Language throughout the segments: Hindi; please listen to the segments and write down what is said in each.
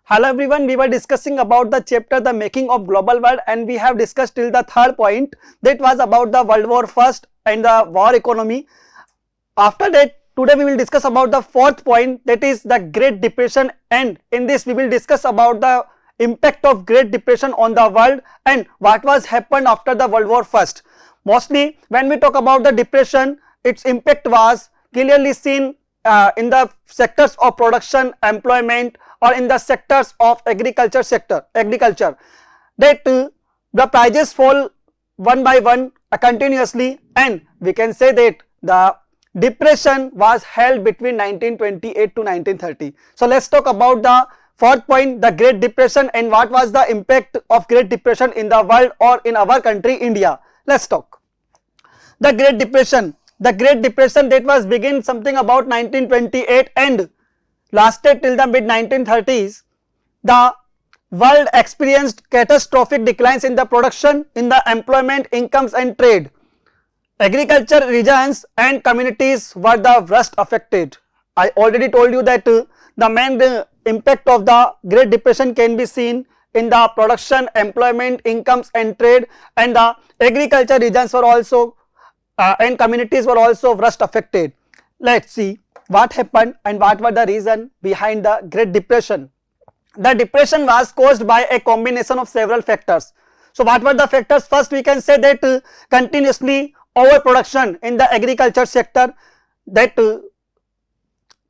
Hello everyone, we were discussing about the chapter The Making of Global World and we have discussed till the third point, that was about the World War First and the war economy. After that, today we will discuss about the fourth point, that is the Great Depression, and in this we will discuss about the impact of Great Depression on the world and what was happened after the World War First. Mostly when we talk about the depression, its impact was clearly seen in the sectors of production, employment, or in the sectors of agriculture that the prices fall one by one continuously, and we can say that the depression was held between 1928 to 1930. So let's talk about the fourth point, the Great Depression, and what was the impact of Great Depression in the world or in our country India. Let's talk. The Great Depression that was begin something about 1928 and lasted till the mid 1930s. The world experienced catastrophic declines in the production, in the employment, incomes and trade. Agriculture regions and communities were the worst affected. I already told you that the main impact of the Great Depression can be seen in the production, employment, incomes and trade, and the agriculture regions were also and communities were also worst affected. Let's see what happened and what were the reason behind the Great Depression. The depression was caused by a combination of several factors. So what were the factors? First we can say that continuously overproduction in the agriculture sector, that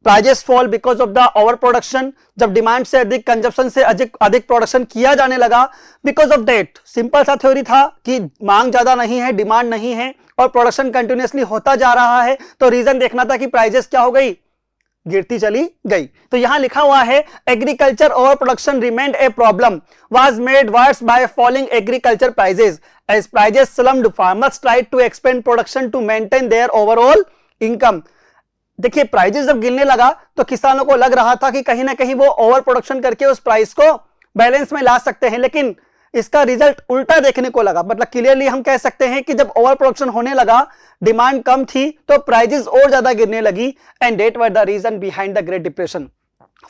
prices fall because of the over production. जब डिमांड से अधिक कंजप्शन से अधिक प्रोडक्शन किया जाने लगा, बिकॉज ऑफ डेट सिंपल सा थ्योरी था कि मांग ज्यादा नहीं है, डिमांड नहीं है और प्रोडक्शन कंटिन्यूअसली होता जा रहा है, तो रीजन देखना था कि प्राइजेस क्या हो गई, गिरती चली गई. तो यहां लिखा हुआ है agriculture over production remained a problem was made worse by falling agriculture prices as prices slumped farmers tried to expand production to maintain their overall income. देखिए प्राइजेस जब गिरने लगा तो किसानों को लग रहा था कि कहीं ना कहीं वो ओवर प्रोडक्शन करके उस प्राइस को बैलेंस में ला सकते हैं, लेकिन इसका रिजल्ट उल्टा देखने को लगा. मतलब क्लियरली हम कह सकते हैं कि जब ओवर प्रोडक्शन होने लगा, डिमांड कम थी, तो प्राइजेस और ज्यादा गिरने लगी, and that were the reason behind the great depression.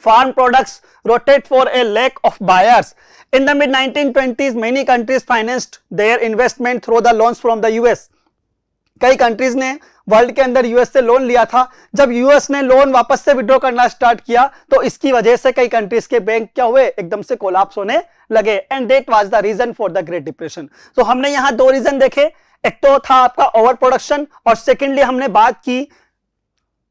Farm products rotate for a lack of buyers. In the mid 1920s, many countries financed their investment through the loans from the US. कई कंट्रीज ने वर्ल्ड के अंदर यूएस से लोन लिया था. जब यूएस ने लोन वापस से विड्रॉ करना स्टार्ट किया तो इसकी वजह से कई कंट्रीज के बैंक क्या हुए, एकदम से कोलैप्स होने लगे, and that was the reason for the great depression. तो हमने यहां दो रीजन देखे, एक तो था आपका ओवर प्रोडक्शन और सेकेंडली हमने बात की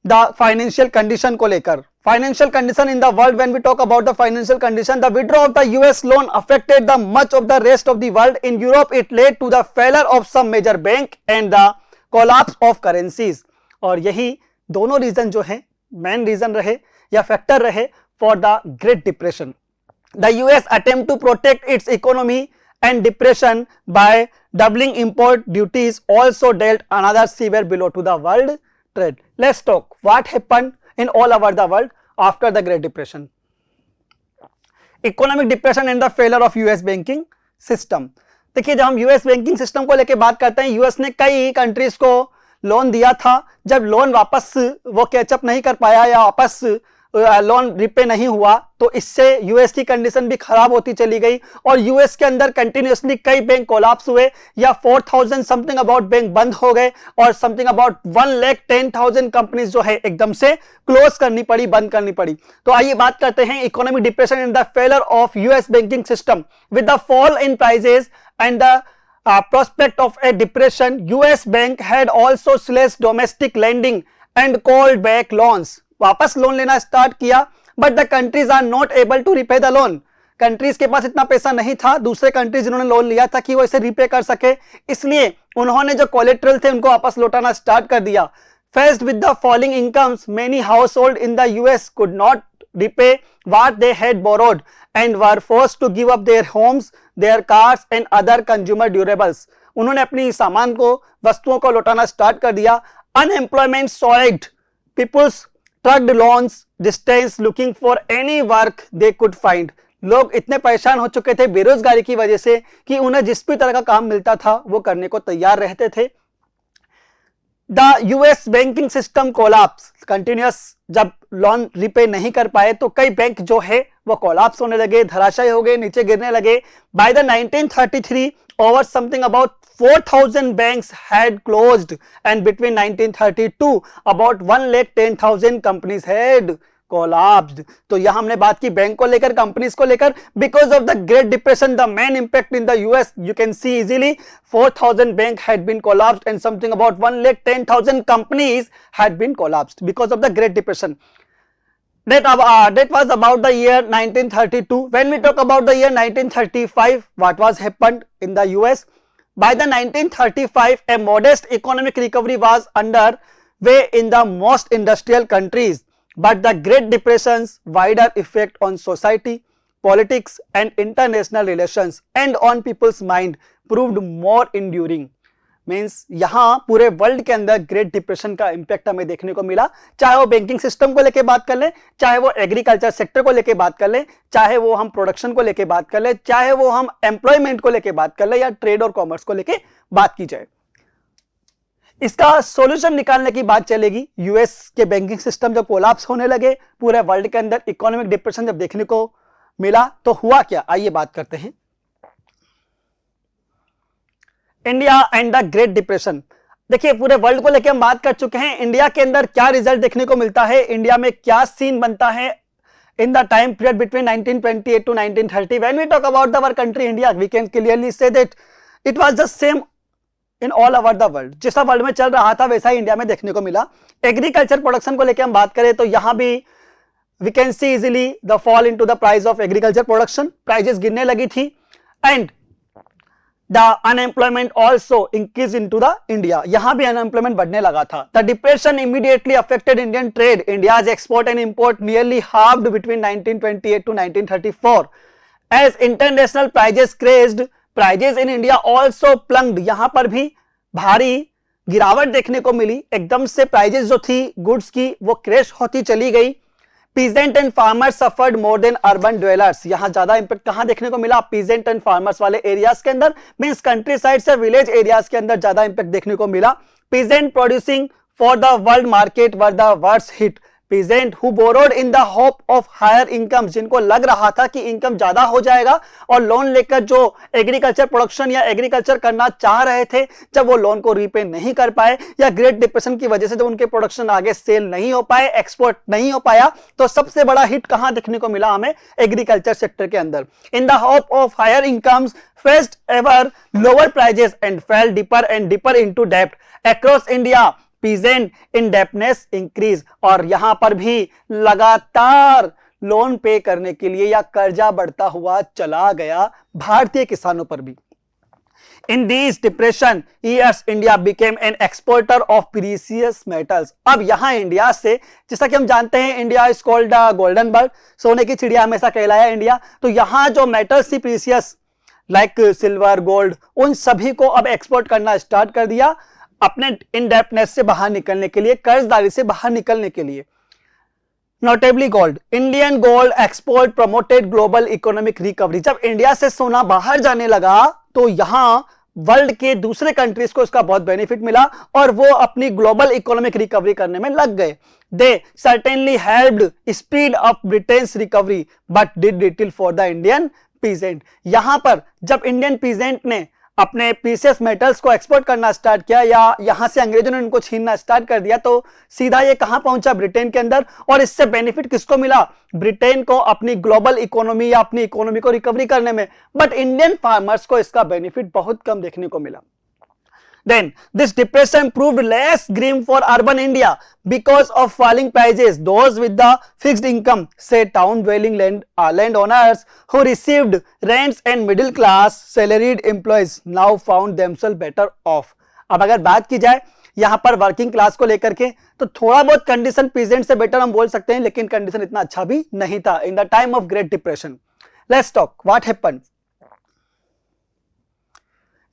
द फाइनेंशियल कंडीशन को लेकर. Financial condition in the world, when we talk about the financial condition, the withdrawal of the US loan affected the much of the rest of the world. In Europe, it led to the failure of some major bank and the collapse of currencies. और यही दोनों रीजन जो है मेन रीजन रहे या फैक्टर रहे for the great depression. The US attempt to protect its economy and depression by doubling import duties also dealt another severe blow to the world trade. Let's talk what happened in all over the world after the Great Depression. Economic depression and the failure of US banking system. देखिए जब हम यूएस बैंकिंग सिस्टम को लेके बात करते हैं, यूएस ने कई कंट्रीज को लोन दिया था. जब लोन वापस वो कैचअप नहीं कर पाया या वापस लोन रिपे नहीं हुआ, तो इससे यूएस की कंडीशन भी खराब होती चली गई और यूएस के अंदर कंटिन्यूअसली कई बैंक कोलैप्स हुए या 4000 समथिंग अबाउट बैंक बंद हो गए और समथिंग अबाउट 1,10,000 कंपनीज जो है एकदम से क्लोज करनी पड़ी, बंद करनी पड़ी. तो आइए बात करते हैं economic depression and the failure of US banking system with the fall in prices and the prospect of a depression. US bank had also slashed domestic lending and called back loans. वापस लोन लेना स्टार्ट किया, but the countries are not able to repay the loan. Countries के पास इतना पैसा नहीं था, दूसरे कंट्रीज जिन्होंने लोन लिया था कि वो इसे रिपे कर सके, इसलिए उन्होंने जो कोलेट्रल थे उनको वापस लौटाना स्टार्ट कर दिया. Faced with the falling incomes, many households in the US could not repay what they had borrowed and were forced to give up their homes, their cars and other consumer durables. उन्होंने अपनी सामान को, वस्तुओं को लौटाना स्टार्ट कर दिया. Unemployment soared. People's trucked loans distance looking for any work they could find. लोग इतने परेशान हो चुके थे बेरोजगारी की वजह से कि उन्हें जिस भी तरह का काम मिलता था वो करने को तैयार रहते थे. The US banking system collapse, continuous जब लोन रिपे नहीं कर पाए तो कई बैंक जो है वो कोलैप्स होने लगे, धराशायी हो गए, नीचे गिरने लगे. By the 1933 over something about 4,000 banks had closed, and between 1932 about 1,10,000 companies had collapsed. तो यहां हमने बात की बैंक को लेकर, कंपनीज को लेकर. Because of the great depression, the main impact in the US, you can see easily 4,000 bank had been collapsed and something about 1,10,000 companies had been collapsed because of the great depression. That was about the year 1932. When we talk about the year 1935, what was happened in the US? By the 1935, a modest economic recovery was underway in the most industrial countries, but the Great Depression's wider effect on society, politics and international relations and on people's mind proved more enduring. Means यहां पूरे वर्ल्ड के अंदर ग्रेट डिप्रेशन का इंपैक्ट हमें देखने को मिला. चाहे वो बैंकिंग सिस्टम को लेके बात कर लें, चाहे वो एग्रीकल्चर सेक्टर को लेके बात कर लें, चाहे वो हम प्रोडक्शन को लेके बात कर लें, चाहे वो हम एम्प्लॉयमेंट को लेके बात कर लें या ट्रेड और कॉमर्स को लेके बात की जाए. इसका सॉल्यूशन निकालने की बात चलेगी. यूएस के बैंकिंग सिस्टम जब कोलैप्स होने लगे, पूरे वर्ल्ड के अंदर इकोनॉमिक डिप्रेशन जब देखने को मिला, तो हुआ क्या, आइए बात करते हैं. India and the great depression. देखिए पूरे वर्ल्ड को लेकर हम बात कर चुके हैं. इंडिया के अंदर क्या रिजल्ट देखने को मिलता है, इंडिया में क्या सीन बनता है in the time period between 1928 to 1930. When we talk about our country India, we can clearly say that it was the same in all over the world. जैसा वर्ल्ड में चल रहा था वैसा ही इंडिया में देखने को मिला. एग्रीकल्चर प्रोडक्शन को लेकर हम बात करें तो यहां भी we can see easily the fall into the price of agriculture production. Prices गिरने लगी थी and The unemployment also increased into the India. यहाँ भी unemployment बढ़ने लगा था. The depression immediately affected Indian trade. India's export and import nearly halved between 1928 to 1934. As international prices crashed, prices in India also plunged. यहाँ पर भी भारी गिरावट देखने को मिली. एकदम से प्राइजेस जो थी गुड्स की वो क्रैश होती चली गई. Peasant and farmers suffered more than urban dwellers. यहां ज्यादा इंपैक्ट कहां देखने को मिला, पीजेंट एंड फार्मर्स वाले एरियाज के अंदर, मींस कंट्री साइड से विलेज एरियाज के अंदर ज्यादा इंपैक्ट देखने को मिला. Peasant producing for the world market were the worst hit. Peasant who borrowed in the hope of higher income, जिनको लग रहा था कि इनकम ज्यादा हो जाएगा और लोन लेकर जो एग्रीकल्चर प्रोडक्शन या एग्रीकल्चर करना चाह रहे थे, जब वो लोन को रीपे नहीं कर पाए या ग्रेट डिप्रेशन की वजह से जब उनके प्रोडक्शन आगे सेल नहीं हो पाए, एक्सपोर्ट नहीं हो पाया, तो सबसे बड़ा हिट कहां देखने को मिला हमें, एग्रीकल्चर सेक्टर के अंदर. In the hope of higher incomes faced ever lower prices and fell deeper and deeper into डेब्ट across India. Peasant indebtedness increase. और यहां पर भी लगातार लोन पे करने के लिए या कर्जा बढ़ता हुआ चला गया भारतीय किसानों पर भी. In this depression years India became an exporter of precious metals. अब यहां इंडिया से, जैसा कि हम जानते हैं India is called golden bird, सोने की चिड़िया हमेशा कहलाया इंडिया. तो यहां जो मेटल्स थी प्रीसियस लाइक सिल्वर, गोल्ड, उन सभी को अब एक्सपोर्ट करना स्टार्ट कर दिया अपने इनडेप्टनेस से बाहर निकलने के लिए, कर्जदारी से बाहर निकलने के लिए. Notably gold, Indian gold export promoted global economic recovery. जब इंडिया से सोना बाहर जाने लगा तो यहां वर्ल्ड के दूसरे कंट्रीज को इसका बहुत बेनिफिट मिला और वो अपनी ग्लोबल इकोनॉमिक रिकवरी करने में लग गए. They certainly helped speed up Britain's recovery but did little for the Indian peasant. यहां पर जब इंडियन पीजेंट ने अपने प्रीसियस मेटल्स को एक्सपोर्ट करना स्टार्ट किया या यहां से अंग्रेजों ने उनको छीनना स्टार्ट कर दिया, तो सीधा ये कहां पहुंचा, ब्रिटेन के अंदर. और इससे बेनिफिट किसको मिला, ब्रिटेन को अपनी ग्लोबल इकोनॉमी या अपनी इकोनॉमी को रिकवरी करने में. बट इंडियन फार्मर्स को इसका बेनिफिट बहुत कम देखने को मिला. Then this depression proved less grim for urban India because of falling prices. Those with the fixed income, say town-dwelling landowners who received rents and middle-class salaried employees, now found themselves better off. अब अगर बात की जाए यहाँ पर वर्किंग क्लास को लेकर के, तो थोड़ा बहुत कंडीशन पीजेंट से बेटर हम बोल सकते हैं, लेकिन कंडीशन इतना अच्छा भी नहीं था इन the time of great depression. Let's talk what happened.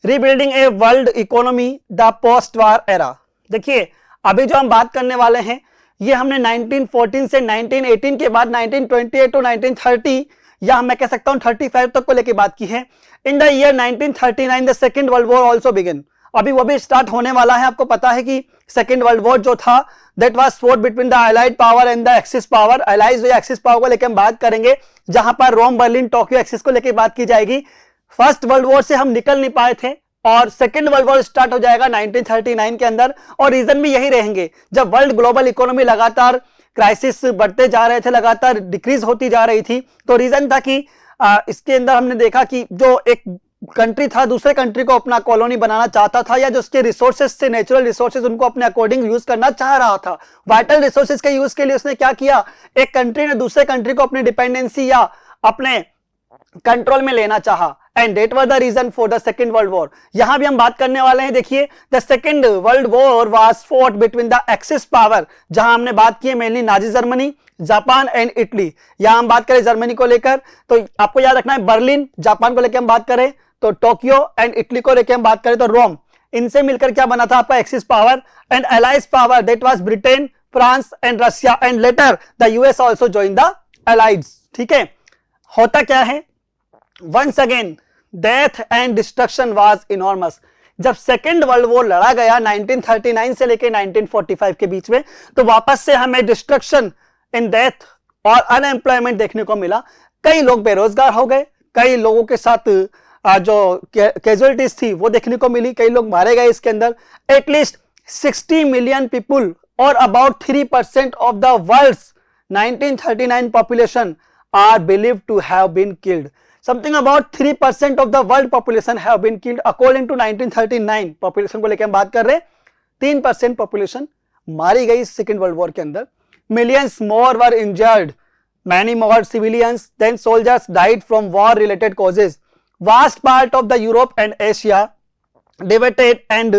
Rebuilding a world economy the post war era. देखिए अभी जो हम बात करने वाले हैं ये हमने 1914 से 1918 के बाद 1928 टू 1930 या मैं कह सकता हूं 35 तक को लेके बात की है. In the year 1939 the second world war also begin. अभी वो भी स्टार्ट होने वाला है। आपको पता है कि सेकेंड वर्ल्ड वॉर जो था that was fought between the allied power and the axis power. Allies axis power को लेकर हम बात करेंगे, जहां पर रोम, बर्लिन, टोक्यो एक्सिस को लेकर बात की जाएगी। फर्स्ट वर्ल्ड वॉर से हम निकल नहीं पाए थे और सेकेंड वर्ल्ड वॉर स्टार्ट हो जाएगा 1939 के अंदर, और रीजन भी यही रहेंगे। जब वर्ल्ड ग्लोबल इकोनॉमी लगातार क्राइसिस बढ़ते जा रहे थे, लगातार डिक्रीज होती जा रही थी, तो रीजन था कि इसके अंदर हमने देखा कि जो एक कंट्री था दूसरे कंट्री को अपना कॉलोनी बनाना चाहता था, या जो उसके रिसोर्सेज से, नेचुरल रिसोर्सेज उनको अपने अकॉर्डिंग यूज करना चाह रहा था। वाइटल रिसोर्सेज के यूज के लिए उसने क्या किया, एक कंट्री ने दूसरे कंट्री को अपनी डिपेंडेंसी या अपने कंट्रोल में लेना चाहा, and that was the reason for the second world war. यहां भी हम बात करने वाले हैं। देखिए, the second world war was fought between the axis power, जहां हमने बात की है mainly Nazi Germany, Japan and Italy. यहां हम बात करें जर्मनी को लेकर तो आपको याद रखना है बर्लिन, जापान को लेकर हम बात करें तो टोक्यो, एंड इटली को लेकर हम बात करें तो रोम। इनसे मिलकर क्या बना था आपका axis power, and allies power that was Britain, France and Russia, and later the US also join the allieds. ठीक है, होता क्या है, once again death and destruction was enormous. जब सेकेंड वर्ल्ड वॉर लड़ा गया 1939 से लेकर 1945 के बीच में, तो वापस से हमें डिस्ट्रक्शन इन डेथ और अनएम्प्लॉयमेंट देखने को मिला। कई लोग बेरोजगार हो गए, कई लोगों के साथ जो कैजुअलिटीज थी वो देखने को मिली, कई लोग मारे गए इसके अंदर। एटलीस्ट 60 मिलियन पीपुल और about 3% of the world's 1939 population are believed to have been killed. Something about 3% of the world population have been killed according to 1939 population को लेकर हम बात कर रहे हैं। 3% population मारी गई सेकेंड वर्ल्ड वॉर के अंदर। Millions more were injured, many more civilians than soldiers died from war related causes. Vast part of the Europe and Asia devastated and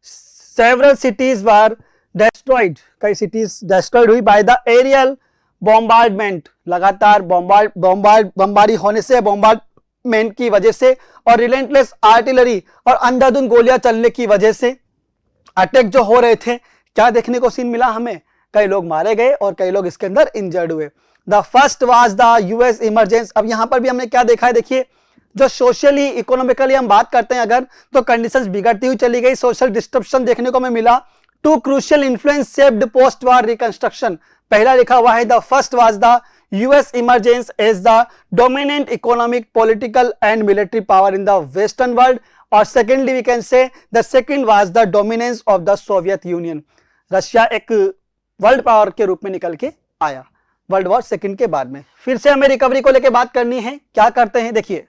several cities were destroyed. कई cities destroyed हुई by the aerial बॉम्बार्डमेंट, लगातार बॉम्बारी होने से, बॉम्बार्डमेंट की वजह से, और रिलेंटलेस आर्टिलरी और अंधाधुंध गोलियां चलने की वजह से अटैक जो हो रहे थे, क्या देखने को सीन मिला हमें, कई लोग मारे गए और कई लोग इसके अंदर इंजर्ड हुए। The first was the US emergency. अब यहां पर भी हमने क्या देखा है, देखिए, जो सोशली इकोनॉमिकली हम बात करते हैं अगर, तो कंडीशंस बिगड़ती हुई चली गई, सोशल डिस्टर्बन देखने को हमें मिला। Two crucial influence shaped post war reconstruction. पहला लिखा हुआ है the first was the US emergence as the dominant economic, political and military power in the western world, और secondly we can say the second was the dominance of the Soviet Union. Russia एक वर्ल्ड पावर के रूप में निकल के आया वर्ल्ड वॉर सेकेंड के बाद में। फिर से हमें रिकवरी को लेकर बात करनी है, क्या करते हैं, देखिए,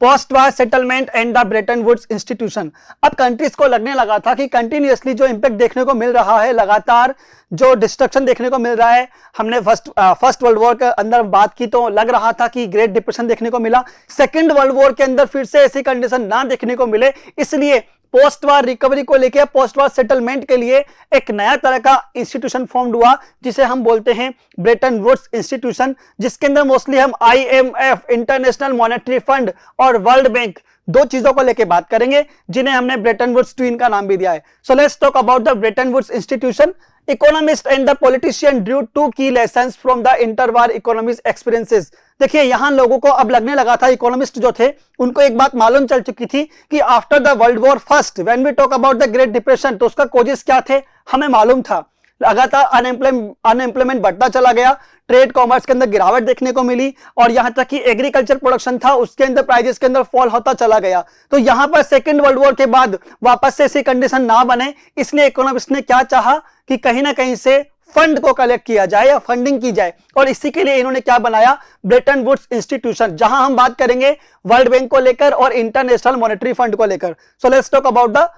post war settlement and the Bretton Woods institution. अब कंट्रीज को लगने लगा था कि कंटिन्यूअसली जो इंपैक्ट देखने को मिल रहा है, लगातार जो डिस्ट्रक्शन देखने को मिल रहा है, हमने फर्स्ट वर्ल्ड वॉर के अंदर बात की तो लग रहा था कि ग्रेट डिप्रेशन देखने को मिला। सेकेंड वर्ल्ड वॉर के अंदर फिर से ऐसी कंडीशन ना देखने को मिले, इसलिए पोस्ट वार रिकवरी को लेकर, पोस्ट वार सेटलमेंट के लिए एक नया तरह का इंस्टीट्यूशन फॉर्म हुआ, जिसे हम बोलते हैं ब्रेटन वुड्स इंस्टीट्यूशन, जिसके अंदर मोस्टली हम IMF, इंटरनेशनल मॉनेटरी फंड और वर्ल्ड बैंक, दो चीजों को लेकर बात करेंगे, जिन्हें हमने ब्रेटन वुड्स ट्विन का नाम भी दिया है। So let's talk about the Bretton Woods institution. Economist and the politician drew two key lessons from the interwar economics experiences. देखिए, यहां लोगों को अब लगने लगा था, इकोनॉमिस्ट जो थे उनको एक बात मालूम चल चुकी थी कि after the world war first when we talk about the great depression, तो उसका कॉजेस क्या थे हमें मालूम था। लगातार अनएम्प्लॉयमेंट बढ़ता चला गया, ट्रेड कॉमर्स के अंदर गिरावट देखने को मिली, और यहां तक कि एग्रीकल्चर प्रोडक्शन था उसके अंदर प्राइजेस के अंदर फॉल होता चला गया। तो यहां पर सेकेंड वर्ल्ड वॉर के बाद वापस से ऐसी कंडीशन ना बने, इसलिए इकोनॉमिस्ट ने क्या चाहा कि कहीं ना कहीं से फंड को कलेक्ट किया जाए या फंडिंग की जाए, और इसी के लिए इन्होंने क्या बनाया, ब्रेटन वुड्स इंस्टीट्यूशन, जहां हम बात करेंगे वर्ल्ड बैंक को लेकर और इंटरनेशनल मॉनेटरी फंड को लेकर। So let's talk about the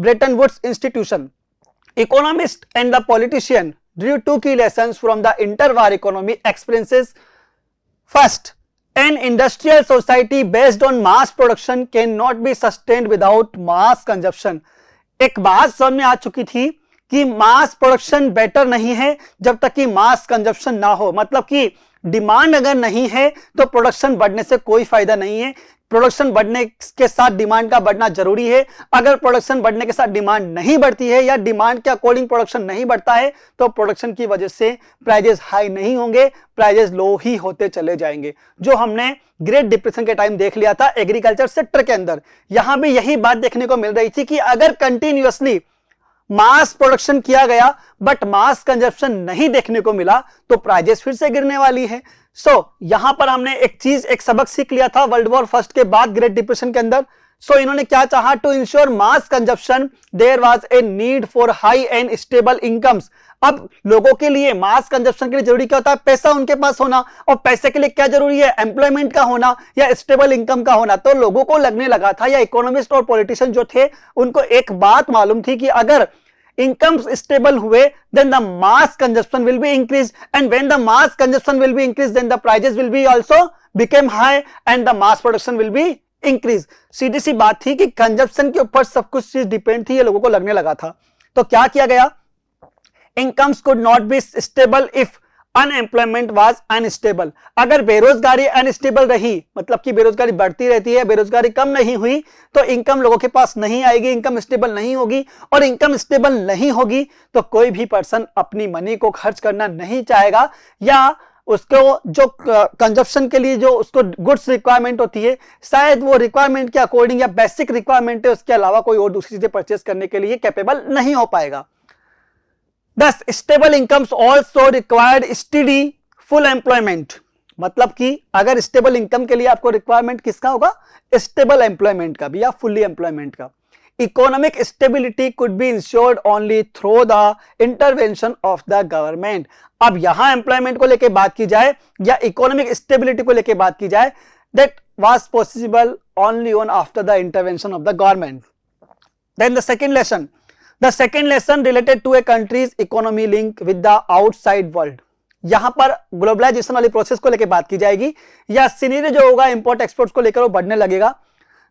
Bretton Woods institution. Economist and the politician drew two key lessons from the interwar economy experiences. First, an industrial society based on mass production cannot be sustained without mass consumption. एक बात समझ में आ चुकी थी कि मास प्रोडक्शन बेटर नहीं है जब तक कि मास कंजप्शन ना हो, मतलब कि डिमांड अगर नहीं है तो प्रोडक्शन बढ़ने से कोई फायदा नहीं है। प्रोडक्शन बढ़ने के साथ डिमांड का बढ़ना जरूरी है। अगर प्रोडक्शन बढ़ने के साथ डिमांड नहीं बढ़ती है या डिमांड के अकॉर्डिंग प्रोडक्शन नहीं बढ़ता है तो प्रोडक्शन की वजह से प्राइजेस हाई नहीं होंगे, प्राइजेस लो ही होते चले जाएंगे, जो हमने ग्रेट डिप्रेशन के टाइम देख लिया था एग्रीकल्चर सेक्टर के अंदर। यहां भी यही बात देखने को मिल रही थी कि अगर कंटिन्यूअसली मास प्रोडक्शन किया गया बट मास कंजप्शन नहीं देखने को मिला तो प्राइजेस फिर से गिरने वाली है। यहां पर हमने एक सबक सीख लिया था वर्ल्ड वॉर फर्स्ट के बाद ग्रेट डिप्रेशन के अंदर। इन्होंने क्या चाहा, to ensure mass consumption there was a need for high and stable incomes. अब लोगों के लिए मास कंजप्शन के लिए जरूरी क्या होता है, पैसा उनके पास होना, और पैसे के लिए क्या जरूरी है, एम्प्लॉयमेंट का होना या स्टेबल इनकम का होना। तो लोगों को लगने लगा था, या इकोनॉमिस्ट और पॉलिटिशियन जो थे उनको एक बात मालूम थी कि अगर incomes stable हुए then the mass consumption will be increased, and when the mass consumption will be increased then the prices will be also become high and the mass production will be increased। सीधी सी बात थी कि कंजप्शन के ऊपर सब कुछ चीज डिपेंड थी, ये लोगों को लगने लगा था। तो क्या किया गया, incomes could not be stable if unemployment was unstable. अगर बेरोजगारी अनस्टेबल रही, मतलब कि बेरोजगारी बढ़ती रहती है, बेरोजगारी कम नहीं हुई, तो इनकम लोगों के पास नहीं आएगी, इनकम स्टेबल नहीं होगी, और इनकम स्टेबल नहीं होगी तो कोई भी पर्सन अपनी मनी को खर्च करना नहीं चाहेगा, या उसको जो कंजप्शन के लिए जो उसको गुड्स रिक्वायरमेंट होती है शायद वो रिक्वायरमेंट के अकॉर्डिंग या बेसिक रिक्वायरमेंट है, उसके अलावा कोई और दूसरी चीजें परचेस करने के लिए कैपेबल नहीं हो पाएगा। Thus, stable incomes also required steady full employment। मतलब कि अगर स्टेबल इनकम के लिए आपको रिक्वायरमेंट किसका होगा, स्टेबल एम्प्लॉयमेंट का भी या फुल्ली एम्प्लॉयमेंट का। Economic stability could be insured only through the intervention of the government. अब यहां एम्प्लॉयमेंट को लेकर बात की जाए या इकोनॉमिक स्टेबिलिटी को लेकर बात की जाए, that was possible only on after the intervention of the government. Then the second lesson, The second lesson related to a country's economy link with the outside world। यहां पर ग्लोबलाइजेशन वाली प्रोसेस को लेकर बात की जाएगी, या सिनेरियो जो होगा इंपोर्ट एक्सपोर्ट को लेकर वो बढ़ने लगेगा।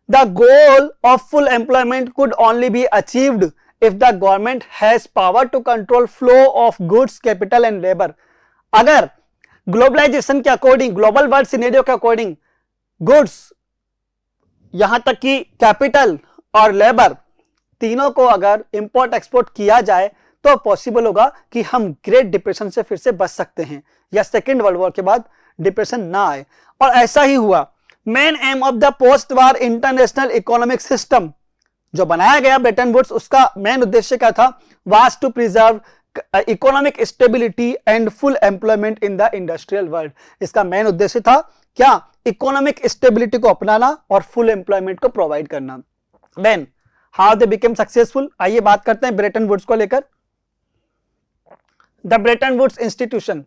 The goal of full employment could only be achieved if the government has power to control flow of goods, capital and labor। अगर ग्लोबलाइजेशन के अकॉर्डिंग, ग्लोबल वर्ल्ड सिनेरियो के अकॉर्डिंग गुड्स, यहां तक कि कैपिटल और लेबर तीनों को अगर इंपोर्ट एक्सपोर्ट किया जाए तो पॉसिबल होगा कि हम ग्रेट डिप्रेशन से फिर से बच सकते हैं, या सेकेंड वर्ल्ड वॉर के बाद डिप्रेशन ना आए। और ऐसा ही हुआ। Main M of the post war international economic system जो बनाया गया ब्रेटन वुड्स, उसका मेन उद्देश्य क्या था, was to preserve economic stability and full employment in the industrial world. इसका मेन उद्देश्य था क्या, इकोनॉमिक स्टेबिलिटी को अपनाना और फुल एम्प्लॉयमेंट को प्रोवाइड करना। Then how they became successful, आइए बात करते हैं ब्रेटन वुड्स को लेकर। The Bretton Woods institution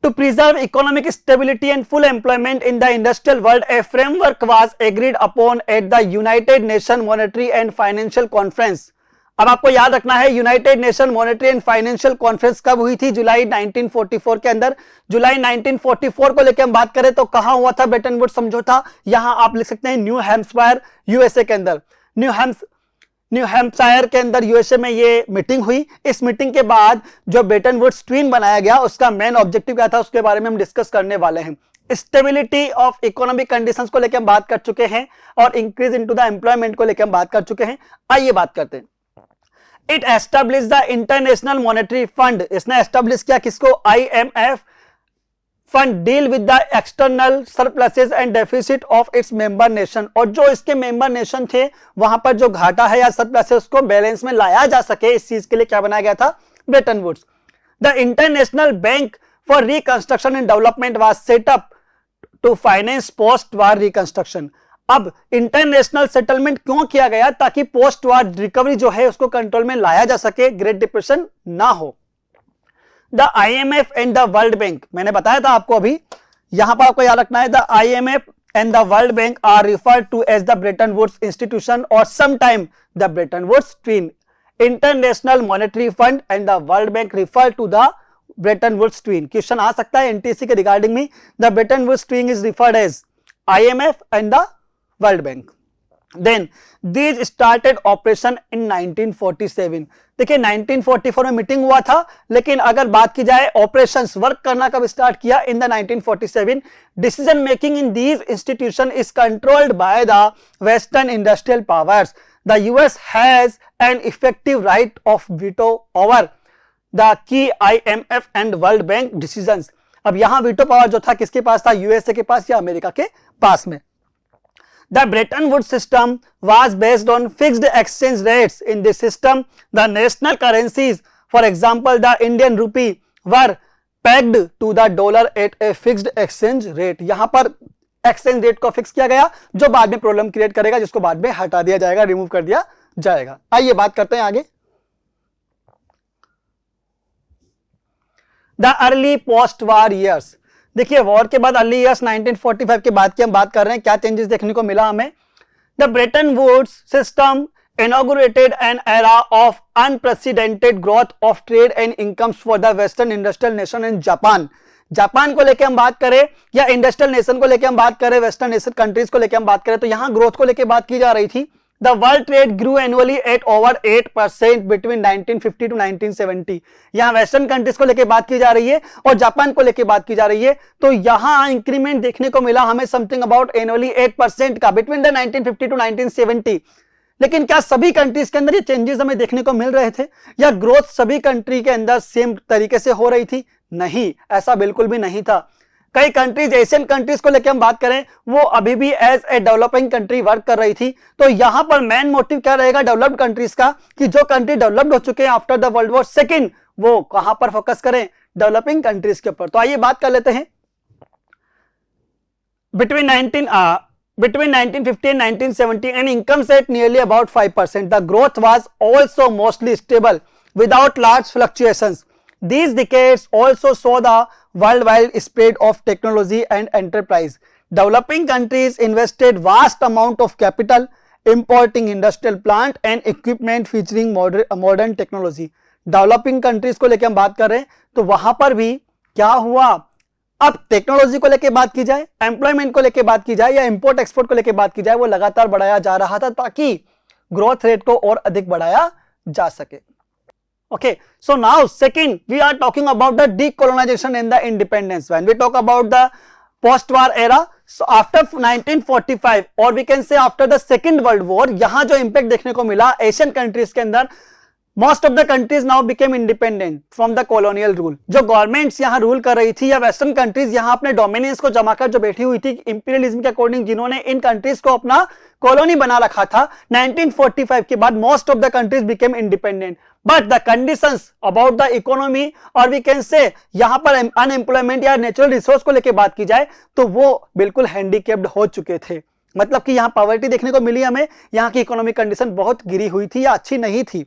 to preserve economic stability and full employment in the industrial world, a framework was agreed upon at the United Nation monetary and financial conference. अब आपको याद रखना है, United Nation monetary and financial conference कब हुई थी, जुलाई 1944 के अंदर। जुलाई 1944 को लेकर हम बात करें तो कहां हुआ था ब्रेटन वुड्स समझौता, यहां आप लिख सकते हैं न्यू हैम्पशायर यूएसए के अंदर। न्यू हैम्पशायर के अंदर यूएसए में ये मीटिंग हुई। इस मीटिंग के बाद जो ब्रेटन वुड्स ट्वीन बनाया गया उसका मेन ऑब्जेक्टिव क्या था, उसके बारे में हम डिस्कस करने वाले हैं। स्टेबिलिटी ऑफ इकोनॉमिक कंडीशंस को लेकर हम बात कर चुके हैं और इंक्रीज इनटू द एम्प्लॉयमेंट को लेकर हम बात कर चुके हैं। आइए बात करते हैं। It establish the international Monetary fund, इसने एस्टैब्लिश किया किसको, IMF fund deal with the external surpluses and deficit of its member nation. और जो इसके मेंबर नेशन थे वहां पर जो घाटा है या सरप्लस है उसको बैलेंस में लाया जा सके, इस चीज के लिए क्या बनाया गया था, Bretton Woods. The international bank for reconstruction and development was set up to finance post war reconstruction. अब इंटरनेशनल सेटलमेंट क्यों किया गया, ताकि पोस्ट वार रिकवरी जो है उसको कंट्रोल में लाया जा सके, ग्रेट डिप्रेशन ना हो। The IMF and the World bank, मैंने बताया था आपको अभी, यहां पर आपको याद रखना है, the IMF and the World Bank are referred to as the Bretton Woods institution और sometime the Bretton Woods twin. International Monetary Fund and the World Bank refer to the Bretton Woods twin. Question आ सकता है NTC के रिगार्डिंग में, the Bretton Woods twin is referred as IMF and the World Bank. Then these started operation in 1947। देखिए 1944 में मीटिंग हुआ था, लेकिन अगर बात की जाए ऑपरेशंस वर्क करना कब स्टार्ट किया, in the 1947। Decision making in these institution is controlled by the western industrial powers. The US has an effective right of veto over the key IMF and world bank decisions. अब यहां वीटो पावर जो था किसके पास था, यूएसए के पास या अमेरिका के पास में। The Bretton Woods system was based on fixed exchange rates. In this system, the national currencies, for example, the Indian rupee, were pegged to the dollar at a fixed exchange rate. यहां पर एक्सचेंज रेट को फिक्स किया गया, जो बाद में प्रॉब्लम क्रिएट करेगा, जिसको बाद में हटा दिया जाएगा, रिमूव कर दिया जाएगा। आइए बात करते हैं आगे। The early post war years. देखिए वॉर के बाद अर्ली ईयर्स 1945 के बाद की हम बात कर रहे हैं, क्या चेंजेस देखने को मिला हमें। The Bretton Woods system inaugurated an era of unprecedented growth of trade and incomes for the western industrial nation in Japan. Japan को लेकर हम बात करें या इंडस्ट्रियल नेशन को लेकर हम बात करें, वेस्टर्न नेशन कंट्रीज को लेकर हम बात करें, तो यहां ग्रोथ को लेकर बात की जा रही थी। The world trade grew annually at over 8% between 1950 to 1970। यहां वेस्टर्न कंट्रीज को लेकर बात की जा रही है और जापान को लेकर बात की जा रही है, तो यहां इंक्रीमेंट देखने को मिला हमें समथिंग अबाउट एनुअली 8% का बिटवीन द 1950 टू 1970। लेकिन क्या सभी कंट्रीज के अंदर ये चेंजेस हमें देखने को मिल रहे थे, या ग्रोथ सभी कंट्री के अंदर सेम तरीके से हो रही थी? नहीं, ऐसा बिल्कुल भी नहीं था। कई कंट्रीज, एशियन कंट्रीज को लेकर हम बात करें, वो अभी भी as a developing country work कर रही थी। तो यहां पर मेन मोटिव क्या रहेगा डेवलप्ड कंट्रीज का, कि जो कंट्री डेवलप्ड हो चुके हैं after the world war second, वो कहां पर फोकस करें, डेवलपिंग कंट्रीज के ऊपर। तो आइए बात कर लेते हैं। Between 1950 and 1970 and incomes at nearly about 5%. The growth was also mostly stable without large fluctuations. These decades also saw the worldwide spread of technology and enterprise. Developing countries invested vast amount of capital, importing industrial plant and equipment featuring modern technology. Developing countries को लेकर हम बात कर रहे हैं, तो वहां पर भी क्या हुआ, अब टेक्नोलॉजी को लेकर बात की जाए, एम्प्लॉयमेंट को लेकर बात की जाए या इंपोर्ट एक्सपोर्ट को लेकर बात की जाए, वो लगातार बढ़ाया जा रहा था ताकि ग्रोथ रेट को और अधिक बढ़ाया जा सके। Okay, so now second we are talking about the decolonization and the independence. When we talk about the post-war era, so after 1945 or we can say after the second world war, यहाँ जो impact देखने को मिला एशियन कंट्रीज के अंदर, most of the countries now became independent from the colonial rule. जो गवर्नमेंट्स यहाँ रूल कर रही थी या वेस्टर्न कंट्रीज यहाँ अपने डोमिनेंस को जमाकर जो बैठी हुई थी इंपीरियलिज्म के अकॉर्डिंग, जिन्होंने इन कंट्रीज को अपना कॉलोनी बना रखा था, 1945 के बाद most of the countries became independent. But the conditions about the economy और वी कैन से यहाँ पर अनएम्प्लॉयमेंट या नेचुरल रिसोर्स को लेकर बात की जाए, तो वो बिल्कुल हैंडीकेप्ड हो चुके थे। मतलब कि यहाँ पॉवर्टी देखने को मिली हमें, यहाँ की इकोनॉमिक कंडीशन बहुत गिरी हुई थी या अच्छी नहीं थी।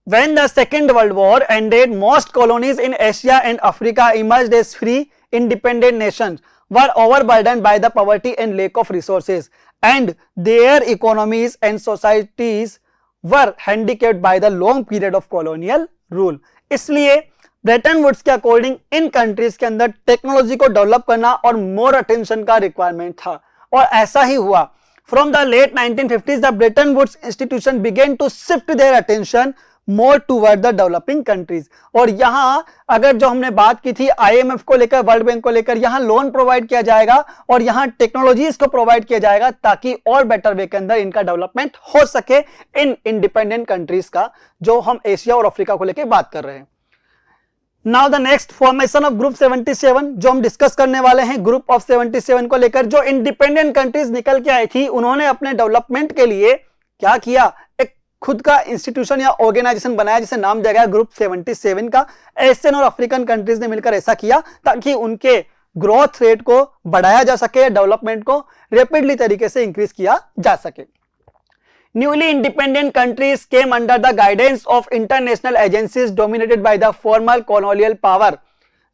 When the Second World War ended, most colonies in Asia and Africa emerged as free, independent nations, were overburdened by the poverty and lack of resources, and their economies and societies were handicapped by the long period of colonial rule. इसलिए ब्रेटन वुड्स के अकॉर्डिंग इन कंट्रीज के अंदर टेक्नोलॉजी को डेवलप करना और मोर अटेंशन का रिक्वायरमेंट था, और ऐसा ही हुआ। From the late 1950s, the Bretton Woods institution began to shift their attention more toward the developing countries. और यहां अगर जो हमने बात की थी IMF को लेकर, वर्ल्ड बैंक को लेकर, यहां लोन प्रोवाइड किया जाएगा और यहां टेक्नोलॉजीज को प्रोवाइड किया जाएगा ताकि और बेटर वे के अंदर इनका डेवलपमेंट हो सके इन इंडिपेंडेंट कंट्रीज का, जो हम एशिया और अफ्रीका को लेकर बात कर रहे हैं। Now the next formation of group 77 जो हम डिस्कस करने वाले हैं, ग्रुप ऑफ 77 को लेकर जो इंडिपेंडेंट कंट्रीज निकल के आई थी, उन्होंने अपने डेवलपमेंट के लिए क्या किया, एक खुद का इंस्टीट्यूशन या ऑर्गेनाइजेशन बनाया जिसे नाम दिया गया ग्रुप 77 का। एशियन और अफ्रीकन कंट्रीज ने मिलकर ऐसा किया ताकि उनके ग्रोथ रेट को बढ़ाया जा सके, डेवलपमेंट को रैपिडली तरीके से इंक्रीज किया जा सके। Newly independent countries came under the guidance of international agencies dominated by the former colonial power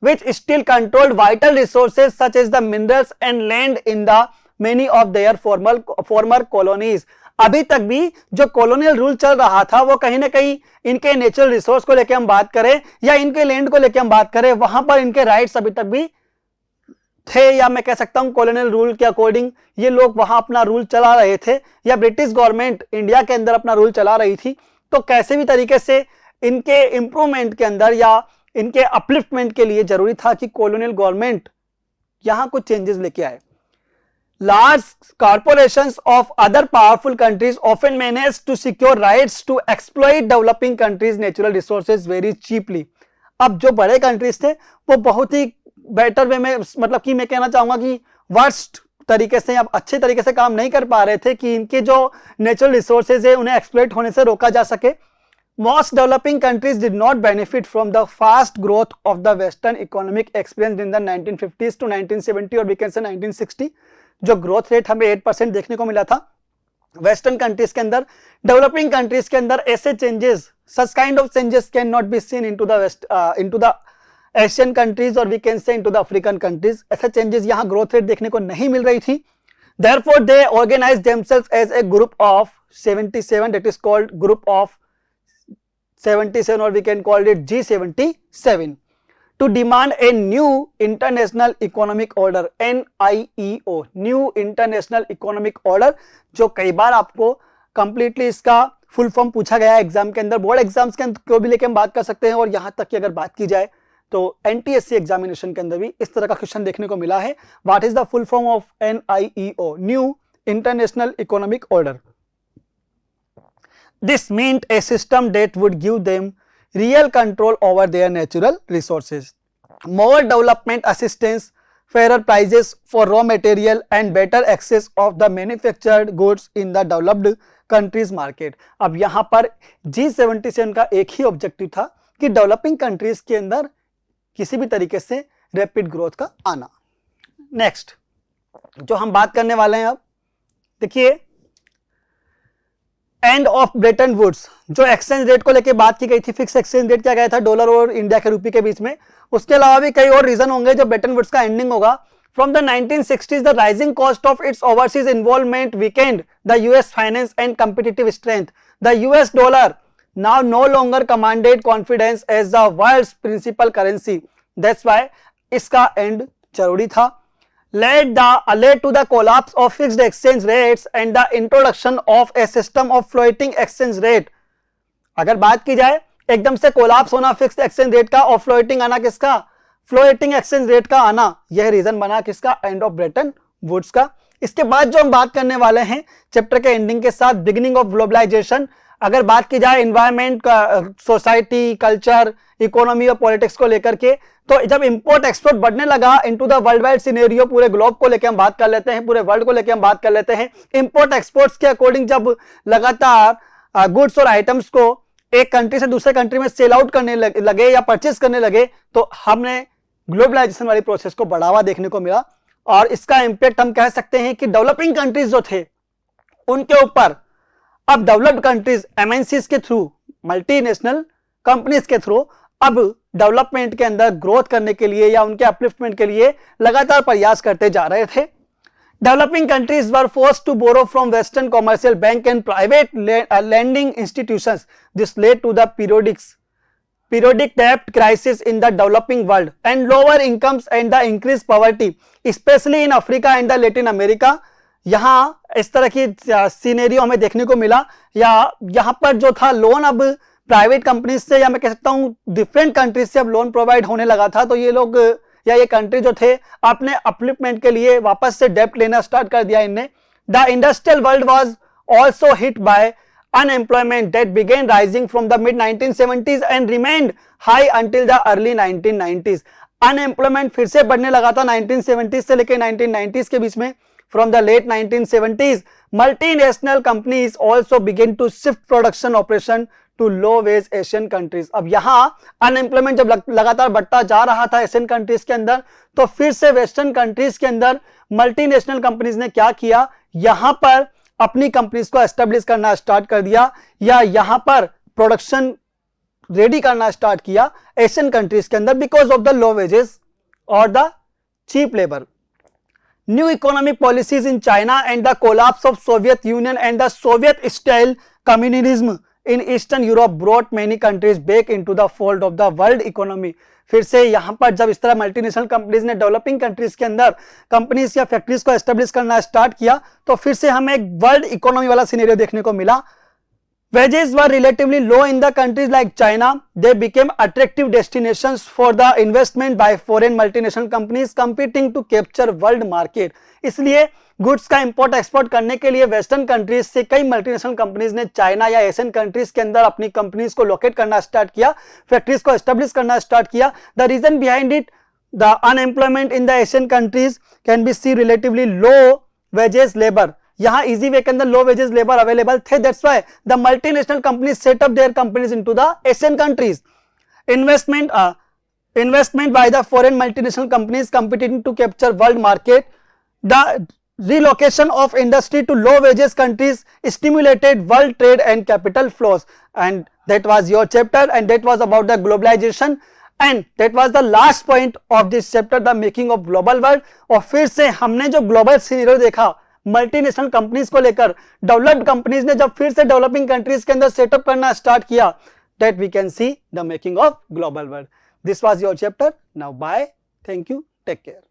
which still controlled vital resources such as the minerals and land in the many of their former colonies। अभी तक भी जो कॉलोनियल रूल चल रहा था वो कहीं ना कहीं इनके नेचुरल रिसोर्स को लेकर हम बात करें या इनके लैंड को लेकर हम बात करें, वहां पर इनके राइट्स अभी तक भी थे, या मैं कह सकता हूं कॉलोनियल रूल के अकॉर्डिंग ये लोग वहां अपना रूल चला रहे थे, या ब्रिटिश गवर्नमेंट इंडिया के अंदर अपना रूल चला रही थी, तो कैसे भी तरीके से इनके इंप्रूवमेंट के अंदर या इनके अपलिफ्टमेंट के लिए जरूरी था कि कॉलोनियल गवर्नमेंट यहां कुछ चेंजेस लेके आए। Large corporations of other powerful countries often manage to secure rights to exploit developing countries' natural resources very cheaply. अब जो बड़े कंट्रीज थे वो बहुत ही बेटर वे में, मतलब कि मैं कहना चाहूंगा कि वर्स्ट तरीके से या अच्छे तरीके से काम नहीं कर पा रहे थे कि इनके जो नेचुरल रिसोर्सेज है उन्हें एक्सप्लॉइट होने से रोका जा सके। Most developing countries did not benefit from the fast growth of the Western economic experienced in the 1950s to 1970 or we can say 1960. जो ग्रोथ रेट हमें 8% देखने को मिला था वेस्टर्न कंट्रीज के अंदर, डेवलपिंग कंट्रीज के अंदर ऐसे changes, such kind of changes can not be seen into the west, into the Asian countries और we can say into the African countries. ऐसे चेंजेस यहाँ ग्रोथ रेट देखने को नहीं मिल रही थी। Therefore, they organized themselves as a group of 77, that is called group of 77 or we can call it G77 to demand a new international economic order, NIEO, new international economic order, जो कई बार आपको कंप्लीटली इसका फुल फॉर्म पूछा गया है एग्जाम के अंदर, बोर्ड एग्जाम्स के अंदर को भी लेके हम बात कर सकते हैं, और यहां तक कि अगर बात की जाए तो NTSC एग्जामिनेशन के अंदर भी इस तरह का क्वेश्चन देखने को मिला है। What is the full form of NIEO, new international economic order. This meant a system that would give them real control over their natural resources, more development assistance, fairer prices for raw material and better access of the manufactured goods in the developed countries market. अब यहाँ पर G77 का एक ही ऑब्जेक्टिव था कि डेवलपिंग कंट्रीज के अंदर किसी भी तरीके से रैपिड ग्रोथ का आना। नेक्स्ट जो हम बात करने वाले हैं अब देखिए, एंड ऑफ ब्रेटन वुड्स, जो एक्सचेंज रेट को लेकर बात की गई थी, फिक्स एक्सचेंज रेट क्या गया था डॉलर और इंडिया के रुपये के बीच में, उसके अलावा भी कई और रीजन होंगे जो ब्रेटन वुड्स का एंडिंग होगा। From the 1960s the rising cost of its overseas involvement Weeknd the US finance and competitive strength. The US dollar now no longer commanded confidence as the world's principal currency. That's why इसका एंड जरूरी था। led to the collapse of fixed exchange rates and the introduction of a system of floating exchange rate. अगर बात की जाए एकदम से कोलैप्स होना फिक्स्ड एक्सचेंज रेट का और फ्लोटिंग आना किसका, फ्लोटिंग एक्सचेंज रेट का आना, यह रीजन बना किसका, एंड ऑफ ब्रेटन वुड्स का। इसके बाद जो हम बात करने वाले हैं चैप्टर के एंडिंग के साथ, बिगिनिंग ऑफ ग्लोबलाइजेशन। अगर बात की जाए एनवायरमेंट का, सोसाइटी, कल्चर, इकोनॉमी और पॉलिटिक्स को लेकर के, तो जब इंपोर्ट एक्सपोर्ट बढ़ने लगा into the world wide scenario, पूरे ग्लोब को लेकर हम बात कर लेते हैं, पूरे वर्ल्ड को लेकर हम बात कर लेते हैं। इंपोर्ट एक्सपोर्ट्स के अकॉर्डिंग जब लगातार गुड्स और आइटम्स को एक कंट्री से दूसरे कंट्री में सेल आउट करने लगे या परचेज करने लगे, तो हमने ग्लोबलाइजेशन वाली प्रोसेस को बढ़ावा देखने को मिला। और इसका इंपैक्ट हम कह सकते हैं कि डेवलपिंग कंट्रीज जो थे उनके ऊपर अब डेवलप्ड कंट्रीज एमएनसीज के थ्रू, मल्टीनेशनल कंपनीज के थ्रू अब डेवलपमेंट के अंदर ग्रोथ करने के लिए या उनके अपलिफ्टमेंट के लिए लगातार प्रयास करते जा रहे थे। Developing countries were forced to borrow from western commercial bank and private lending institutions. This led to the periodic debt crisis in the developing world and lower incomes and the increased poverty, especially in Africa and the Latin America. यहाँ इस तरह की सीनेरियो हमें देखने को मिला, या यहाँ पर जो था लोन अब प्राइवेट कंपनीज से या मैं कह सकता हूँ डिफरेंट कंट्रीज से अब लोन प्रोवाइड होने लगा था, तो ये लोग या ये कंट्री जो थे अपने अपलिफ्टमेंट के लिए वापस से डेप्ट लेना स्टार्ट कर दिया इनने। The industrial world was also hit by unemployment that began rising from the mid 1970s and remained high until the early 1990s. Unemployment फिर से बढ़ने लगा था 1970s से लेकर 1990s के बीच में। From the late 1970s, multinational companies also began to shift production operation to low-wage Asian countries. अब यहाँ अनएम्प्लॉयमेंट जब लगातार बढ़ता जा रहा था एशियन कंट्रीज के अंदर, तो फिर से वेस्टर्न कंट्रीज के अंदर मल्टीनेशनल कंपनीज ने क्या किया, यहाँ पर अपनी कंपनीज को एस्टेब्लिश करना स्टार्ट कर दिया या यहाँ पर प्रोडक्शन रेडी करना स्टार्ट किया एशियन कंट्रीज के अंदर because of the low wages और the cheap labour. New economic policies in China and the collapse of Soviet Union and the Soviet style communism in Eastern Europe brought many countries back into the fold of the world economy. फिर से यहाँ पर जब इस तरह मल्टीनेशनल कंपनीज ने डेवलपिंग कंट्रीज के अंदर कंपनीज या फैक्ट्रीज को एस्टेब्लिश करना स्टार्ट किया तो फिर से हमें एक वर्ल्ड इकोनॉमी वाला सिनेरियो देखने को मिला. Wages were relatively low in the countries like China. They became attractive destinations for the investment by foreign multinational companies competing to capture world market. इसलिए गुड्स का इंपोर्ट एक्सपोर्ट करने के लिए वेस्टर्न कंट्रीज से कई मल्टीनेशनल कंपनीज ने चाइना या एशियन कंट्रीज के अंदर अपनी कंपनीज को लोकेट करना स्टार्ट किया, फैक्ट्रीज को एस्टेब्लिश करना स्टार्ट किया. The reason behind it, the unemployment in the Asian countries can be see relatively low wages labour. यहाँ इजी वे के अंदर लो वेजेस लेबर अवेलेबल थे. That's why the multinational companies set up their companies into the Asian countries. Investment by the foreign multinational companies competing to capture world market. The relocation of industry to low wages countries stimulated world trade and capital flows. And that was your chapter, and that was about the globalization, and that was the last point of this chapter, the making of global world. और फिर से हमने जो ग्लोबल सिनेरियो देखा मल्टीनेशनल कंपनीज को लेकर, डेवलप्ड कंपनीज ने जब फिर से डेवलपिंग कंट्रीज के अंदर सेटअप करना स्टार्ट किया, that we can see the making of global world. This was your chapter. Now bye. Thank you. Take care.